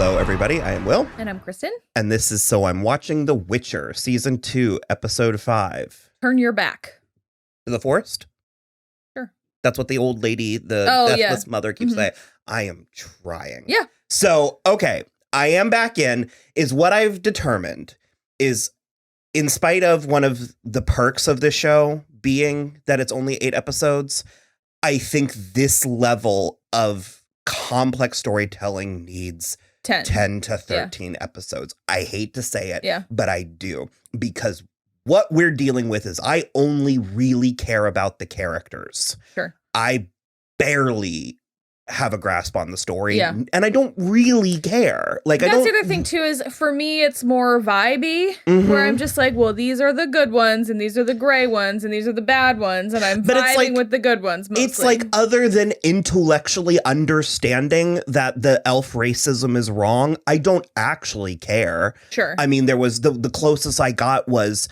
Hello, everybody. I am Will. And I'm Kristen. And this is So I'm Watching The Witcher, Season 2, Episode 5. Turn your back. To the forest? Sure. That's what the old lady, the deathless mother keeps saying. I am trying. Yeah. So, okay. I am back in. Is what I've determined is, in spite of one of the perks of this show being that it's only 8 episodes, I think this level of complex storytelling needs 10 to 13 episodes. I hate to say it, but I do. Because what we're dealing with is I only really care about the characters. Sure. I barely have a grasp on the story. And I don't really care. Like, That's the other thing, too, is for me, it's more vibey, where I'm just like, well, these are the good ones, and these are the gray ones, and these are the bad ones, and I'm vibing with the good ones mostly. It's like, other than intellectually understanding that the elf racism is wrong, I don't actually care. Sure. I mean, there was the closest I got was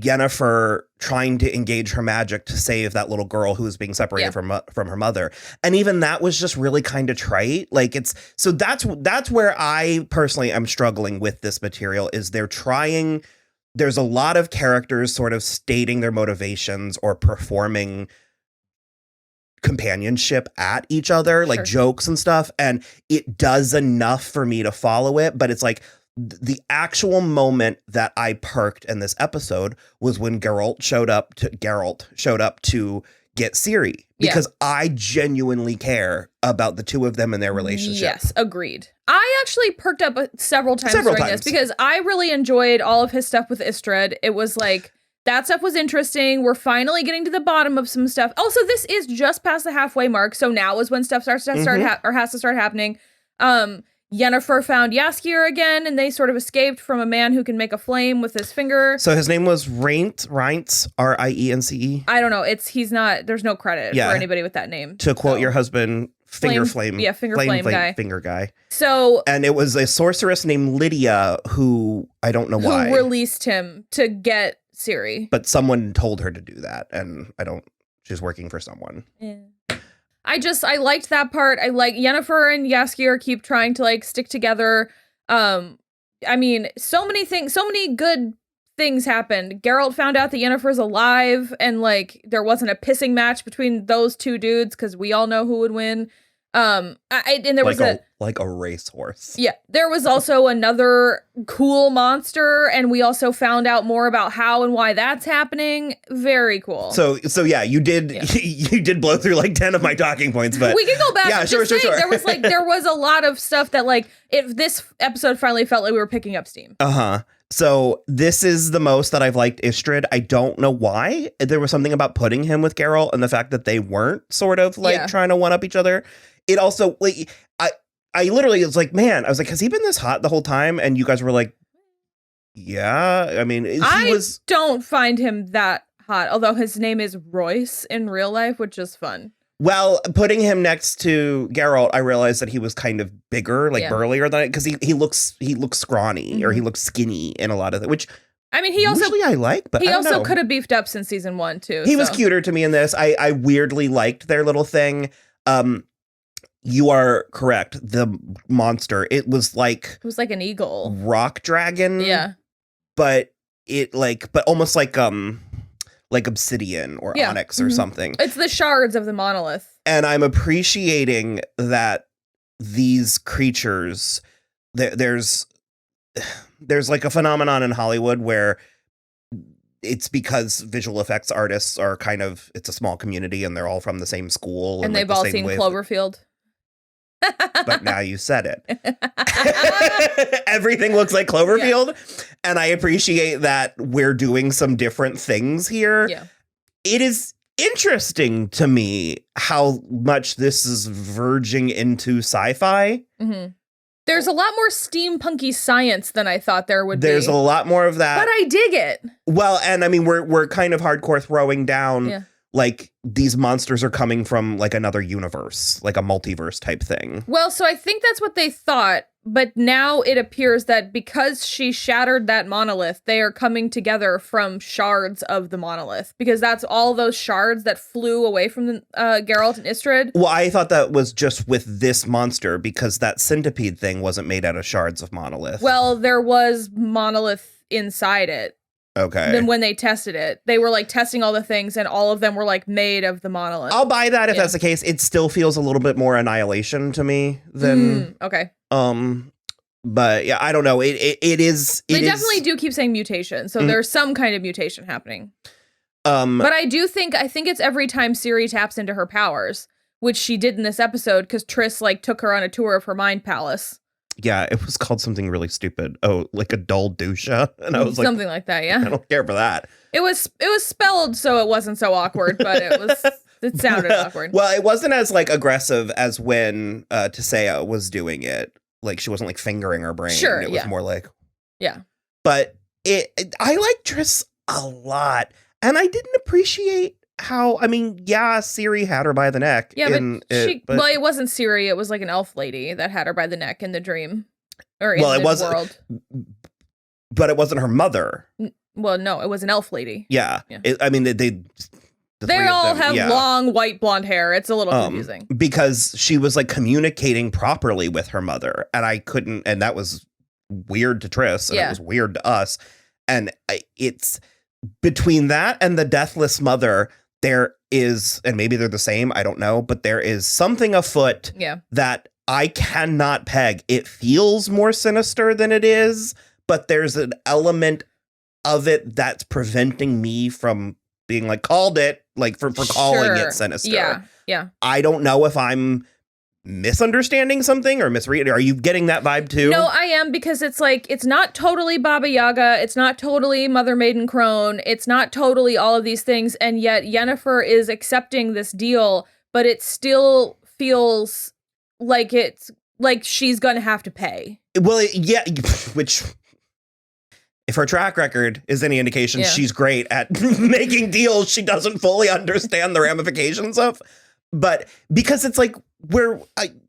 Yennefer trying to engage her magic to save that little girl who was being separated from her mother. And even that was just really kind of trite. Like, so that's where I personally am struggling with this material, is there's a lot of characters sort of stating their motivations or performing companionship at each other, like jokes and stuff. And it does enough for me to follow it. But it's like, the actual moment that I perked in this episode was when Geralt showed up to get Ciri, because I genuinely care about the two of them and their relationship. Yes, agreed. I actually perked up several times during this because I really enjoyed all of his stuff with Istredd. It was like, that stuff was interesting. We're finally getting to the bottom of some stuff. Also, this is just past the halfway mark, so now is when stuff has to start happening. Yennefer found Jaskier again, and they sort of escaped from a man who can make a flame with his finger. So his name was Rience, R-I-E-N-C-E. I don't know. There's no credit for anybody with that name. To quote your husband, finger flame guy. So, and it was a sorceress named Lydia who, I don't know why, released him to get Ciri. But someone told her to do that, and she's working for someone. Yeah. I liked that part. I like Yennefer and Jaskier keep trying to like stick together. I mean, so many good things happened. Geralt found out that Yennefer's alive, and like there wasn't a pissing match between those two dudes because we all know who would win. And there was like a racehorse. Yeah, there was also another cool monster, and we also found out more about how and why that's happening. Very cool. So yeah, you did blow through like 10 of my talking points, but we can go back. Yeah, sure. There was a lot of stuff that like this episode finally felt like we were picking up steam. So this is the most that I've liked Istredd. I don't know why. There was something about putting him with Geralt and the fact that they weren't sort of like trying to one up each other. It also, like, I literally was like, man, I was like, has he been this hot the whole time? And you guys were like, yeah. I mean, I don't find him that hot, although his name is Royce in real life, which is fun. Well, putting him next to Geralt, I realized that he was kind of bigger, like burlier than it, because he looks scrawny or he looks skinny in a lot of it, which I mean, he also usually I like, but he also could have beefed up since season 1 too. He was cuter to me in this. I weirdly liked their little thing. You are correct. The monster, it was like an eagle, rock dragon. Yeah, but almost like obsidian or onyx or something. It's the shards of the monolith. And I'm appreciating that these creatures, there's like a phenomenon in Hollywood where it's because visual effects artists are it's a small community and they're all from the same school. And they've all seen Cloverfield. But now you said it. Everything looks like Cloverfield. Yeah. And I appreciate that we're doing some different things here. Yeah. It is interesting to me how much this is verging into sci-fi. Mm-hmm. There's a lot more steampunky science than I thought there would be. There's a lot more of that. But I dig it. Well, and I mean, we're kind of hardcore throwing down like these monsters are coming from like another universe, like a multiverse type thing. Well, so I think that's what they thought, But now it appears that because she shattered that monolith, they are coming together from shards of the monolith. Because that's all those shards that flew away from Geralt and Istrid. Well, I thought that was just with this monster because that centipede thing wasn't made out of shards of monolith. Well, there was monolith inside it. Okay. Then when they tested it, they were like testing all the things and all of them were like made of the monolith. I'll buy that if that's the case. It still feels a little bit more Annihilation to me than okay. But yeah, I don't know. It is. They definitely do keep saying mutation, so there's some kind of mutation happening. But I think it's every time Ciri taps into her powers, which she did in this episode because Triss like took her on a tour of her mind palace. Yeah, it was called something really stupid. Oh, like a dull dusha, and I was like, something like that. Yeah, I don't care for that. It was spelled so it wasn't so awkward, but it sounded awkward. Well, it wasn't as like aggressive as when Tisea was doing it. Like she wasn't like fingering her brain. Sure, it was more like But I like Triss a lot, and I didn't appreciate how. I mean, yeah, Ciri had her by the neck. Yeah, but it wasn't Ciri. It was like an elf lady that had her by the neck in the dream, or in the world. But it wasn't her mother. Well, no, it was an elf lady. Yeah. They all have long white blonde hair. It's a little confusing. Because she was like communicating properly with her mother, and I couldn't, and that was weird to Triss, and it was weird to us. And it's between that and the Deathless Mother, there is, and maybe they're the same, I don't know, but there is something afoot that I cannot peg. It feels more sinister than it is, but there's an element of it that's preventing me from being like, called it, like for calling it sinister. Yeah. I don't know if I'm misunderstanding something or misreading. Are you getting that vibe too? No, I am, because it's like, it's not totally Baba Yaga. It's not totally Mother Maiden Crone. It's not totally all of these things. And yet Yennefer is accepting this deal, but it still feels like it's like she's going to have to pay. Well, yeah, which if her track record is any indication, she's great at making deals she doesn't fully understand the ramifications of. But because it's like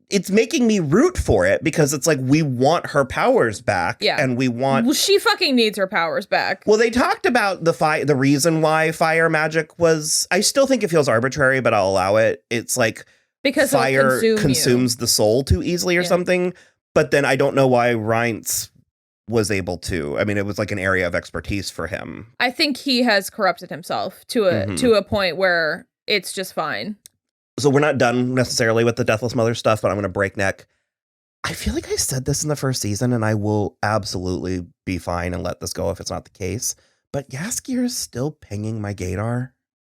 it's making me root for it, because it's like we want her powers back. Yeah. And we want. Well, she fucking needs her powers back. Well, they talked about the reason why fire magic was. I still think it feels arbitrary, but I'll allow it. It's like because fire consumes the soul too easily or something. But then I don't know why Reince was able to. I mean, it was like an area of expertise for him. I think he has corrupted himself to a point where it's just fine. So we're not done necessarily with the Deathless Mother stuff, but I'm going to break neck. I feel like I said this in the first season, and I will absolutely be fine and let this go if it's not the case. But Jaskier is still pinging my gaydar.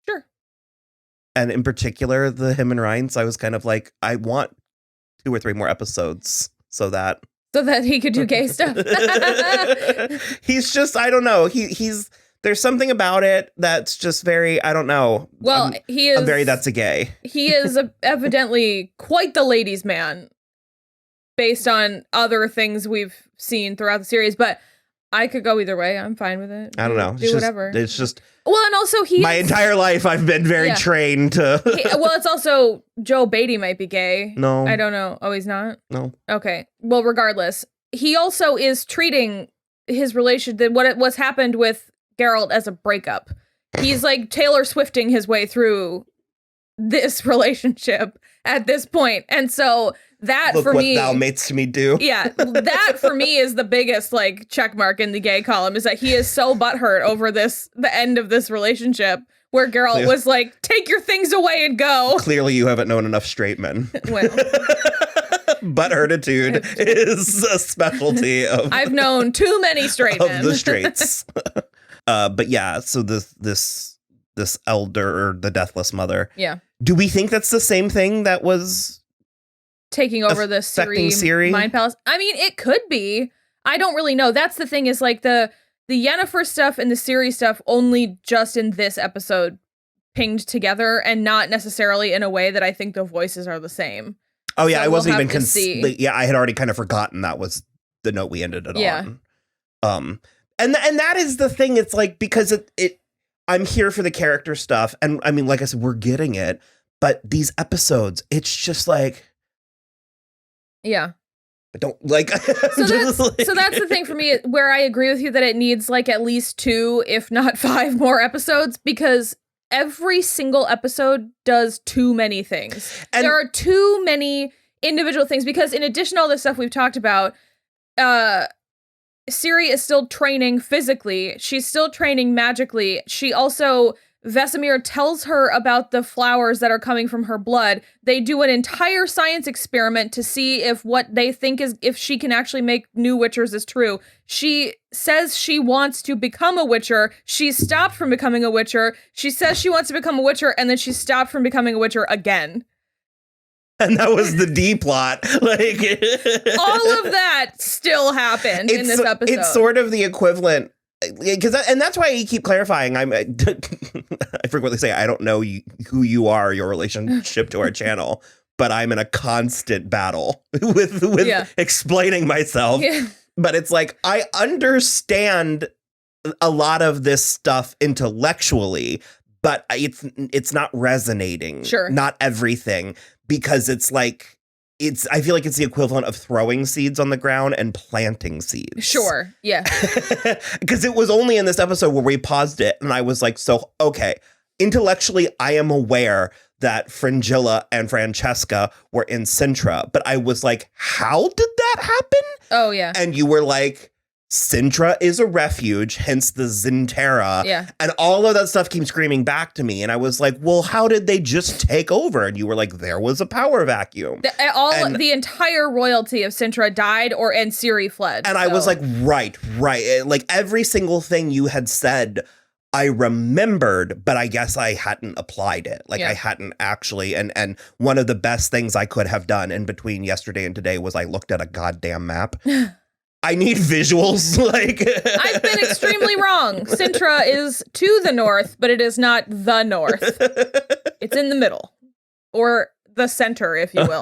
Sure. And in particular, the him and Reince, I was kind of like, I want 2 or 3 more episodes so that he could do gay stuff. He's just, I don't know. He's there's something about it that's just very, I don't know. Well, that's a gay. He is evidently quite the ladies' man based on other things we've seen throughout the series, but I could go either way. I'm fine with it. I don't know. Do whatever. It's just. Well, and also my entire life I've been very trained to. Well, it's also Joe Beatty might be gay. No. I don't know. Oh, he's not? No. Okay. Well, regardless, he also is treating his relationship, what's happened with Geralt, as a breakup. He's like Taylor Swifting his way through this relationship at this point. And so that Look for what me, thou madest me do. Yeah, that for me is the biggest like check mark in the gay column, is that he is so butthurt over the end of this relationship where Geralt was like, take your things away and go. Clearly you haven't known enough straight men. Well. Butthurtitude is a specialty of. I've known too many straight men. Of the straights. But yeah, so this elder, or the Deathless Mother. Yeah. Do we think that's the same thing that was taking over the Ciri Mind Palace? I mean, it could be. I don't really know. That's the thing, is like the Yennefer stuff and the Ciri stuff only just in this episode pinged together, and not necessarily in a way that I think the voices are the same. Oh yeah, so I wasn't even yeah, I had already kind of forgotten that was the note we ended it on. And that is the thing. It's like, because I'm here for the character stuff, and I mean, like I said, we're getting it. But these episodes, it's just like, yeah, but don't like. So that's the thing for me where I agree with you that it needs like at least 2, if not 5 more episodes, because every single episode does too many things. And there are too many individual things, because in addition to all this stuff we've talked about, Ciri is still training physically. She's still training magically. She also, Vesemir tells her about the flowers that are coming from her blood. They do an entire science experiment to see if what they think is, if she can actually make new witchers is true. She says she wants to become a witcher. She's stopped from becoming a witcher. She says she wants to become a witcher, and then she's stopped from becoming a witcher again. And that was the D plot. Like all of that still happened in this episode. It's sort of the equivalent, and that's why I keep clarifying. I frequently say I don't know who you are, your relationship to our channel, but I'm in a constant battle with explaining myself. Yeah. But it's like I understand a lot of this stuff intellectually, but it's not resonating. Sure, not everything. Because it's like, I feel like it's the equivalent of throwing seeds on the ground and planting seeds. Sure, yeah. Because it was only in this episode where we paused it and I was like, so, okay, intellectually, I am aware that Fringilla and Francesca were in Sintra, but I was like, how did that happen? Oh, yeah. And you were like, Sintra is a refuge, hence the Zintera. Yeah. And all of that stuff came screaming back to me. And I was like, well, how did they just take over? And you were like, there was a power vacuum. The entire royalty of Sintra died and Ciri fled. And I was like, right. Like every single thing you had said, I remembered, but I guess I hadn't applied it. Like I hadn't actually. And one of the best things I could have done in between yesterday and today was I looked at a goddamn map. I need visuals. Like I've been extremely wrong. Sintra is to the north, but it is not the north. It's in the middle, or the center, if you will.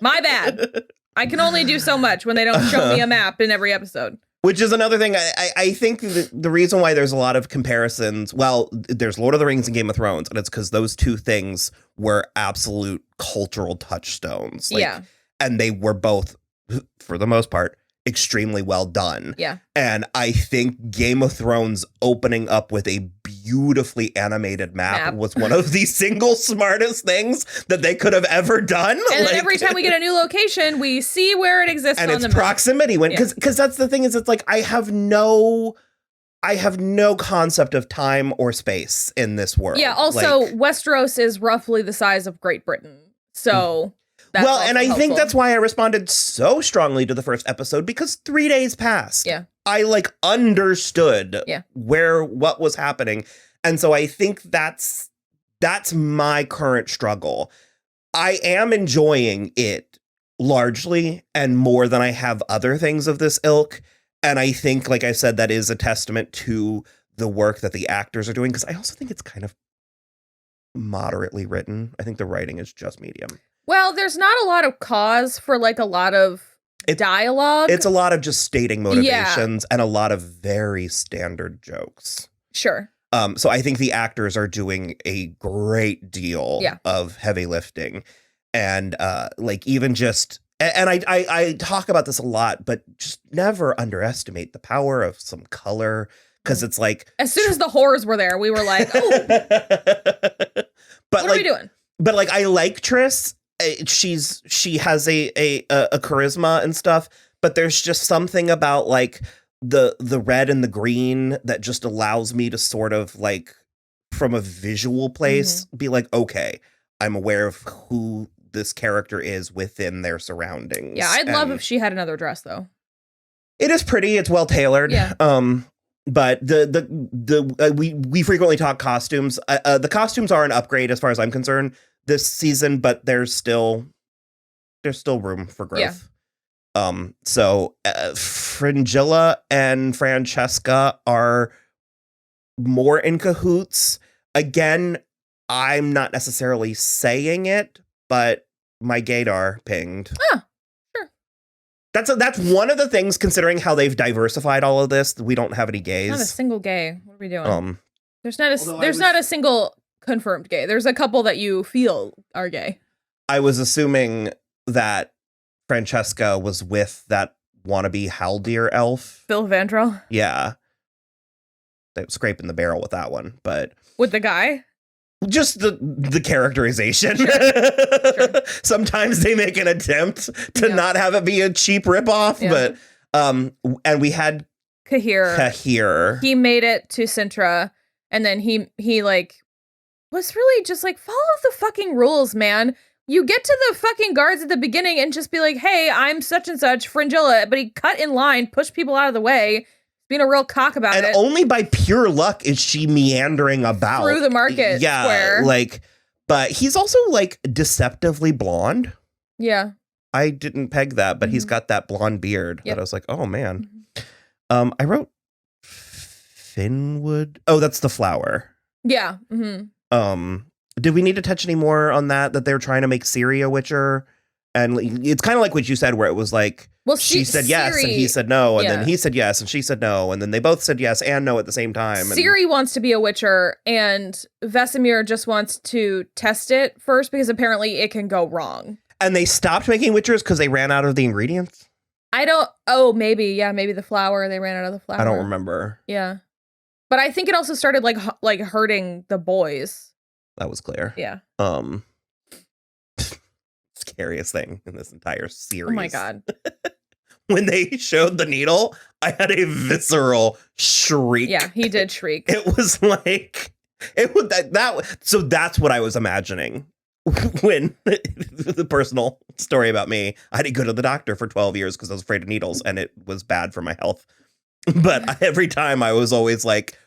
My bad. I can only do so much when they don't show me a map in every episode. Which is another thing. I think the reason why there's a lot of comparisons. Well, there's Lord of the Rings and Game of Thrones, and it's because those two things were absolute cultural touchstones. Like, and they were both, for the most part, extremely well done. Yeah. And I think Game of Thrones opening up with a beautifully animated map was one of the single smartest things that they could have ever done. And then every time we get a new location, we see where it exists and on its the map. Proximity went, because that's the thing, is it's like I have no concept of time or space in this world. Yeah, also Westeros is roughly the size of Great Britain. So well, and I think that's why I responded so strongly to the first episode, because 3 days passed. Yeah. I understood what was happening. And so I think that's my current struggle. I am enjoying it largely and more than I have other things of this ilk. And I think, like I said, that is a testament to the work that the actors are doing, because I also think it's kind of moderately written. I think the writing is just medium. Well, there's not a lot of cause for a lot of dialogue. It's a lot of just stating motivations and a lot of very standard jokes. Sure. So I think the actors are doing a great deal of heavy lifting. And even just, and I talk about this a lot, but just never underestimate the power of some color. Because it's like, as soon as the horrors were there, we were like, oh, but what are we doing? But I like Triss. She has a charisma and stuff, but there's just something about the red and the green that just allows me to sort of from a visual place be like, okay, I'm aware of who this character is within their surroundings. Yeah, I'd love if she had another dress though. It is pretty. It's well tailored. Yeah. But we frequently talk costumes. The costumes are an upgrade as far as I'm concerned this season, but there's still room for growth. Yeah. So Fringilla and Francesca are more in cahoots. Again, I'm not necessarily saying it, but my gaydar pinged. Oh, sure. That's one of the things, considering how they've diversified all of this. We don't have any gays. Not a single gay. What are we doing? There's not a single confirmed gay. There's a couple that you feel are gay. I was assuming that Francesca was with that wannabe Haldir elf. Phil Vandrell. Yeah. They were scraping the barrel with that one, but with the guy? Just the characterization. Sure. Sure. Sometimes they make an attempt to not have it be a cheap ripoff, but and we had Cahir. He made it to Sintra, and then he like was really just like, follow the fucking rules, man. You get to the fucking guards at the beginning and just be like, hey, I'm such and such, Fringilla, but he cut in line, pushed people out of the way, being a real cock about it. And only by pure luck is she meandering about through the market square. Like, but he's also like deceptively blonde. Yeah. I didn't peg that, but he's got that blonde beard that I was like, oh man. I wrote Finwood. Oh, that's the flower. Yeah. Did we need to touch any more on that they're trying to make Ciri a witcher? And it's kind of like what you said, where it was like, well, she said yes and he said no, and then he said yes and she said no, and then they both said yes and no at the same time. Ciri wants to be a witcher, and Vesemir just wants to test it first because apparently it can go wrong. And they stopped making witchers because they ran out of the ingredients? Maybe the flour. They ran out of the flour. I don't remember. Yeah. But I think it also started like hurting the boys. That was clear. Yeah. Scariest thing in this entire series. Oh my God. When they showed the needle, I had a visceral shriek. Yeah, he did shriek. It was like, it was so that's what I was imagining when the personal story about me. I had to go to the doctor for 12 years because I was afraid of needles and it was bad for my health. But every time I was always like,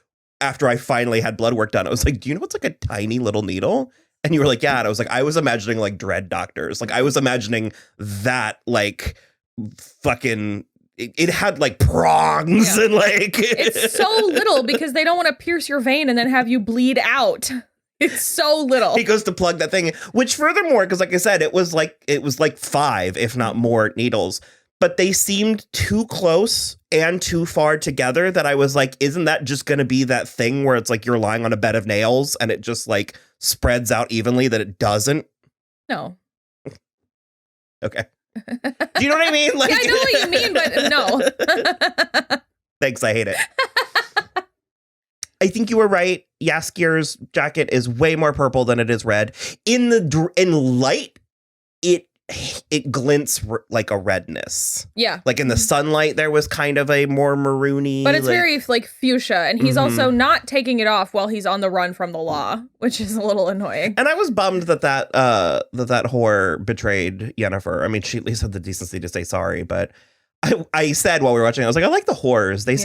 after I finally had blood work done, I was like, do you know what's like a tiny little needle? And you were like, yeah. And I was like, I was imagining like dread doctors. Like I was imagining that like fucking, it had like prongs and like. It's so little because they don't want to pierce your vein and then have you bleed out. It's so little. He goes to plug that thing, which furthermore, because like I said, it was like 5, if not more needles. But they seemed too close and too far together that I was like, isn't that just going to be that thing where it's like you're lying on a bed of nails and it just like spreads out evenly, that it doesn't? No. Okay. Do you know what I mean? Like, yeah, I know what you mean, but no. Thanks, I hate it. I think you were right. Jaskier's jacket is way more purple than it is red. In light, it glints like a redness. Yeah. Like in the sunlight, there was kind of a more maroony. But it's very like fuchsia. And he's also not taking it off while he's on the run from the law, which is a little annoying. And I was bummed that whore betrayed Yennefer. I mean, she at least had the decency to say sorry. But I said while we were watching, I was like, I like the whores. They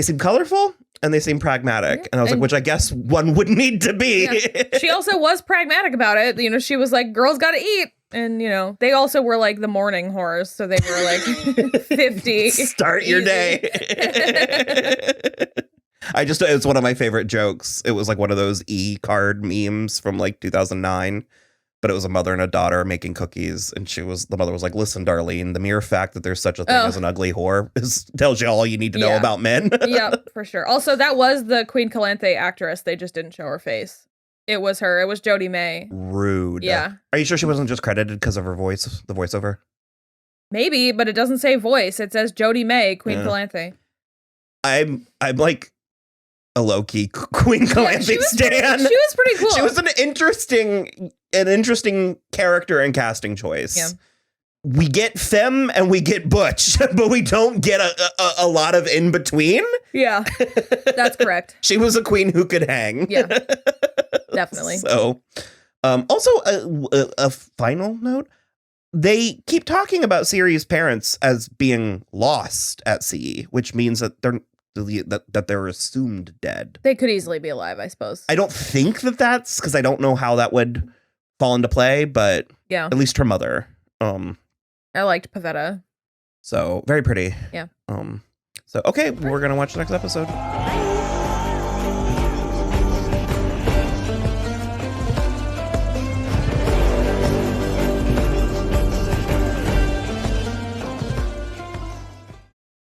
seem colorful and they seem pragmatic. Yeah. And I was like, which I guess one would need to be. Yeah. She also was pragmatic about it. You know, she was like, girls got to eat. And, you know, they also were like the morning whores. So they were like 50. Start your day. It's one of my favorite jokes. It was like one of those e-card memes from like 2009. But it was a mother and a daughter making cookies. And the mother was like, listen, Darlene, the mere fact that there's such a thing as an ugly whore tells you all you need to know about men. Yeah, for sure. Also, that was the Queen Calanthe actress. They just didn't show her face. It was her. It was Jodie May. Rude. Yeah. Are you sure she wasn't just credited because of her voice, the voiceover? Maybe, but it doesn't say voice. It says Jodie May, Queen Calanthe. I'm like a low-key Queen Calanthe stan. She was pretty cool. She was an interesting character and casting choice. Yeah. We get femme and we get butch, but we don't get a lot of in between. Yeah, that's correct. She was a queen who could hang. Yeah, definitely. So, also a final note. They keep talking about Ciri's parents as being lost at sea, which means that they're assumed dead. They could easily be alive, I suppose. I don't think that's because I don't know how that would fall into play, but yeah, at least her mother. I liked Pavetta. So very pretty. Yeah. So okay, we're gonna watch the next episode.